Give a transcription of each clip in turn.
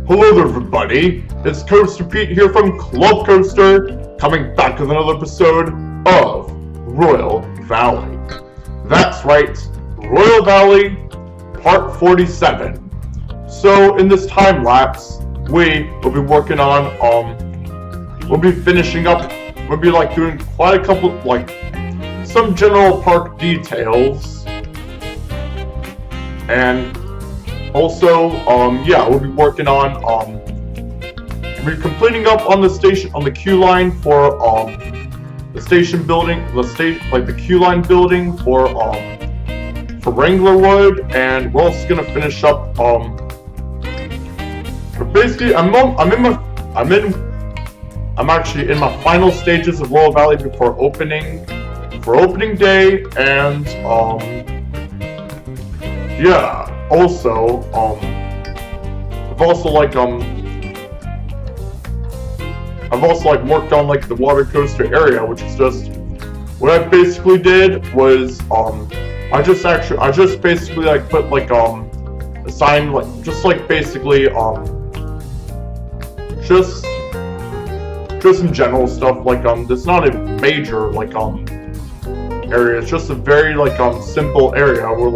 Hello there, everybody. It's Coaster Pete here from Club Coaster, coming back with another episode of Royal Valley. That's right, Royal Valley, Part 47. So, in this time lapse, we will be working on, we'll be finishing up, we'll be doing quite a couple, some general park details, and also, we'll be working on, we're completing up on the station, on the queue line for, the station building, the queue line building for Wranglerwood, and we're also gonna finish up, but basically, I'm actually in my final stages of Royal Valley before opening day, and, yeah. Also, I've also worked on the water coaster area, which is just what I basically did was I just basically put assign just some general stuff it's not a major area. It's just a very simple area where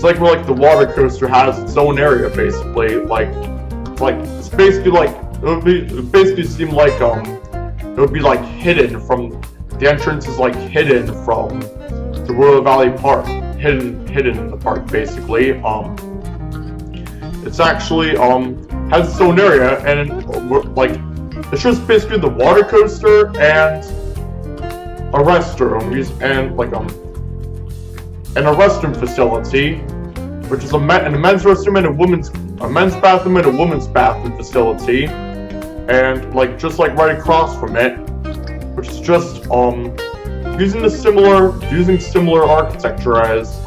it's where the water coaster has its own area basically. It would basically seem it would be hidden from the entrance is hidden from the Royal Valley Park. Hidden in the park basically. It's actually has its own area, and it's just basically the water coaster and a restroom and a restroom facility, which is a men's restroom and a men's bathroom and a women's bathroom facility, and just right across from it, which is just using similar architecture as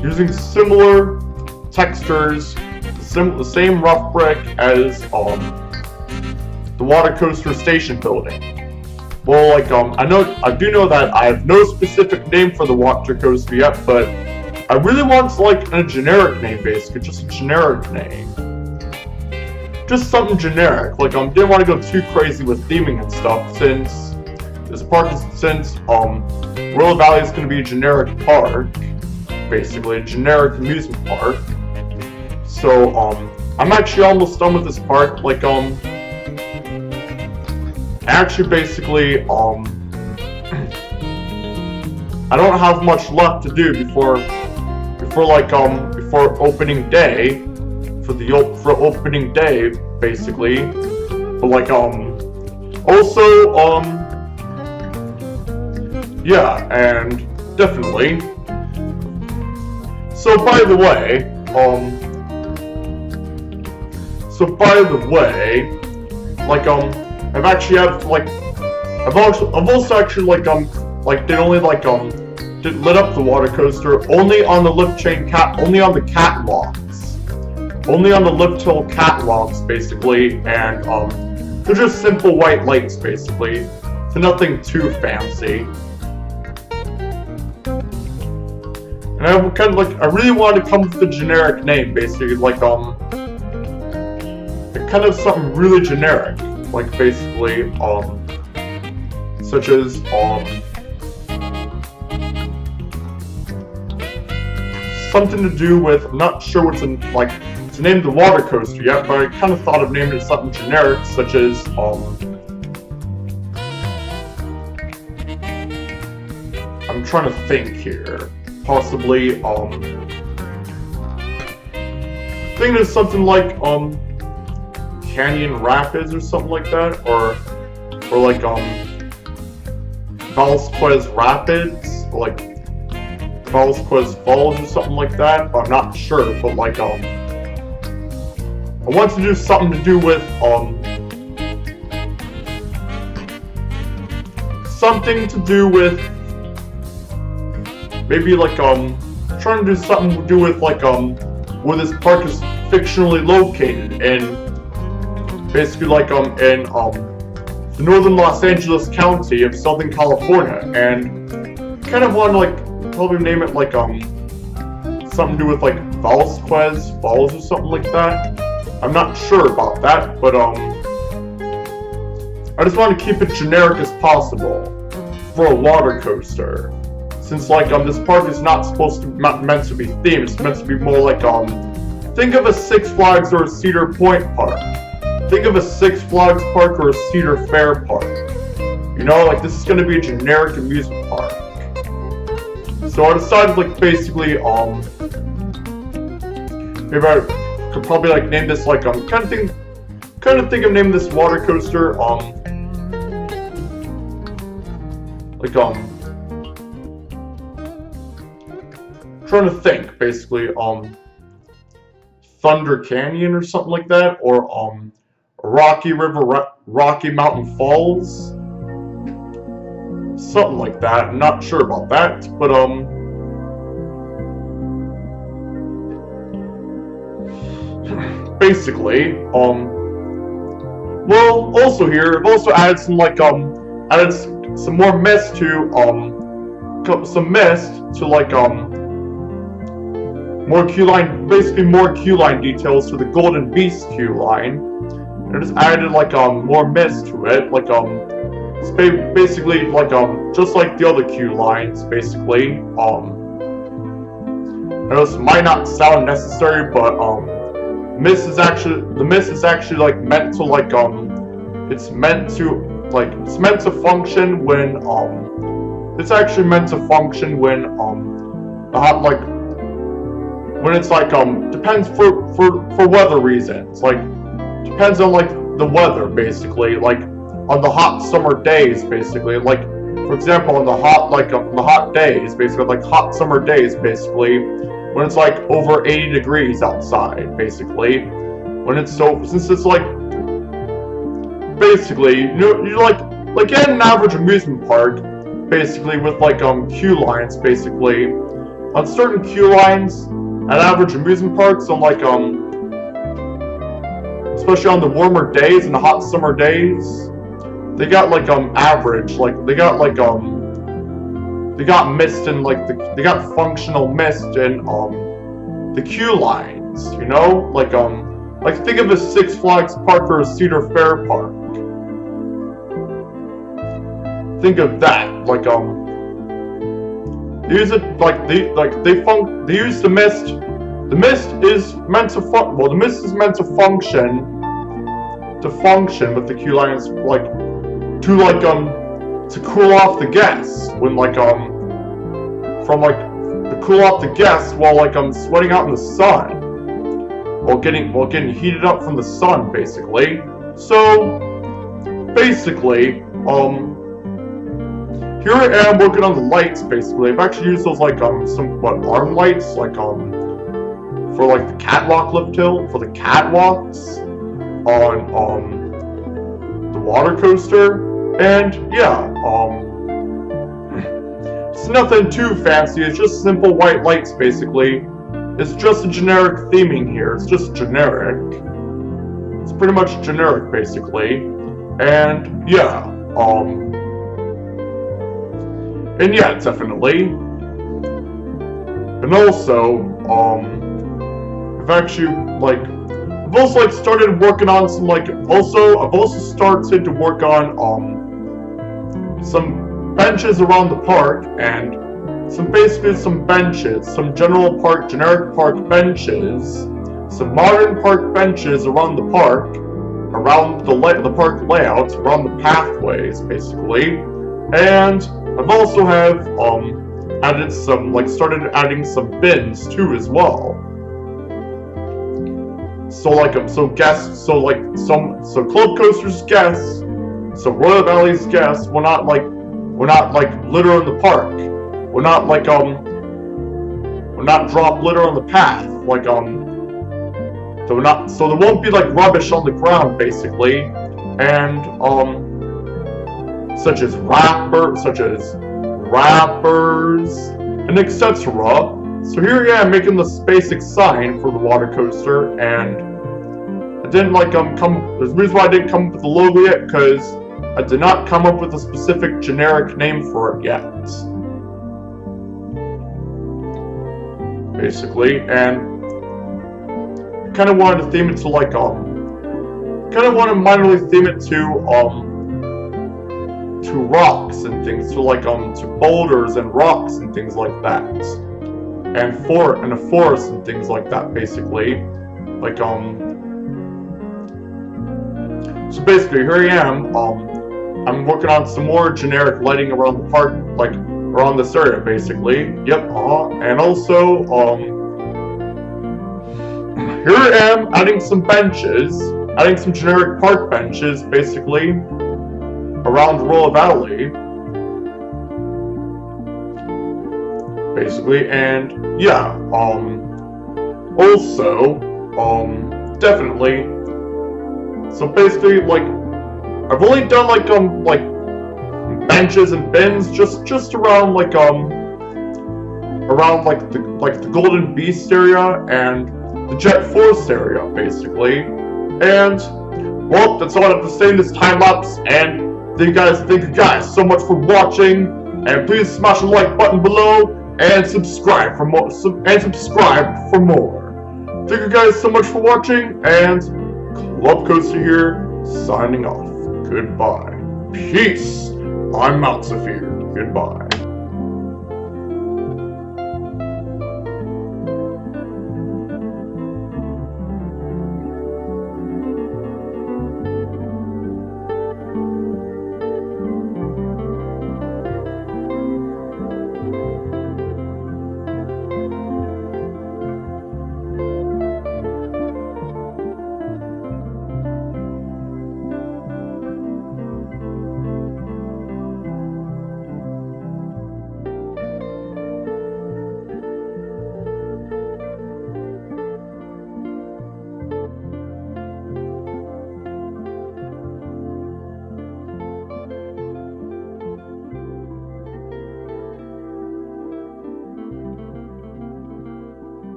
using similar textures, the same rough brick as the water coaster station building. Well, I do know that I have no specific name for the water coaster yet, but I really want a generic name, basically, just a generic name. Just something generic. Didn't want to go too crazy with theming and stuff, since Royal Valley is going to be a generic park, basically, a generic amusement park. So, I'm actually almost done with this park. Actually, basically, I don't have much left to do before opening day, for opening day, basically. But also, yeah, and definitely. So by the way, I've also actually they only lit up the water coaster only on the lift chain only on the catwalks, only on the lift hill catwalks basically, and they're just simple white lights basically, so nothing too fancy. And I really wanted to come up with a generic name basically, kind of something really generic. Basically, such as, something to do with, I'm not sure what's to name the water coaster yet, but I kind of thought of naming it something generic, such as, I'm trying to think here, possibly, thinking of something Canyon Rapids or something like that, or Valsquez Rapids, or Valsquez Falls or something like that. I'm not sure, but I want to do something to do with maybe trying to do something to do with where this park is fictionally located, and basically in the northern Los Angeles County of Southern California, and kind of want to probably name it something to do with Valsquez Falls or something like that. I'm not sure about that, but I just want to keep it generic as possible for a water coaster. Since like this park is not meant to be themed, it's meant to be more like think of a Six Flags or a Cedar Point park. Think of a Six Flags park or a Cedar Fair park. You know, like this is gonna be a generic amusement park. So I decided like basically maybe I could probably like name this like kind of think of naming this water coaster like trying to think basically Thunder Canyon or something like that, or Rocky Mountain Falls, something like that. I'm not sure about that, but basically well, also here I've also added some like added some more mist to like more queue line, basically more queue line details to the Golden Beast queue line. And I just added like more mist to it, like it's basically like just like the other queue lines, basically. I know this might not sound necessary, but the mist is actually like meant to like it's meant to function when it's actually meant to function when when it's like depends for weather reasons, like depends on like the weather, basically, like on the hot summer days, basically, like for example on the hot days, basically like hot summer days, basically when it's like over 80 degrees outside, basically when it's since it's like basically you like in an average amusement park, basically with like queue lines, basically on certain queue lines at average amusement parks, on like especially on the warmer days and the hot summer days, they got like average, like they got mist and like they got functional mist in the queue lines, you know, like think of a Six Flags park or a Cedar Fair park. Think of that, like they use it like they use the mist. The mist is meant to function with the queue lines, like to cool off the guests when to cool off the guests while like sweating out in the sun, while getting heated up from the sun, basically. So basically here I am working on the lights, basically. I've actually used those like some arm lights, like for like the catwalk lift hill, for the catwalks on the water coaster. And yeah, it's nothing too fancy, it's just simple white lights, basically. It's just a generic theming here, it's just generic. It's pretty much generic, basically. And yeah, definitely. And also, I've also started working on some I've also started to work on some benches around the park, and some benches, some generic park benches, some modern park benches around the park, around the park layout, around the pathways, basically. And I've also added some started adding some bins too as well. So Club Coaster's guests, so Royal Valley's guests will not litter in the park. Will not drop litter on the path. So there won't be like rubbish on the ground, basically. And such as wrappers and etc. So here I am making this basic sign for the water coaster, and I didn't there's a reason why I didn't come up with the logo yet, because I did not come up with a specific generic name for it yet. Basically, and kind of wanted to theme it to like kind of want to minorly theme it to rocks and things, to like to boulders and rocks and things like that, and a forest and things like that, basically. Like so basically here I am. I'm working on some more generic lighting around the park, like around this area, basically. Yep. And also here I am adding some benches, adding some generic park benches, basically, around Rolla Valley. Basically, and yeah, also, definitely, so basically, like, I've only done, like benches and bins, just around, like, around, like, the Golden Beast area, and the Jet Force area, basically. And, well, that's all I have to say in this time-lapse, and thank you guys so much for watching, and please smash the like button below, and subscribe for more, Thank you guys so much for watching, and Club Coaster here, signing off. Goodbye. Peace. I'm Maltzafir. Goodbye.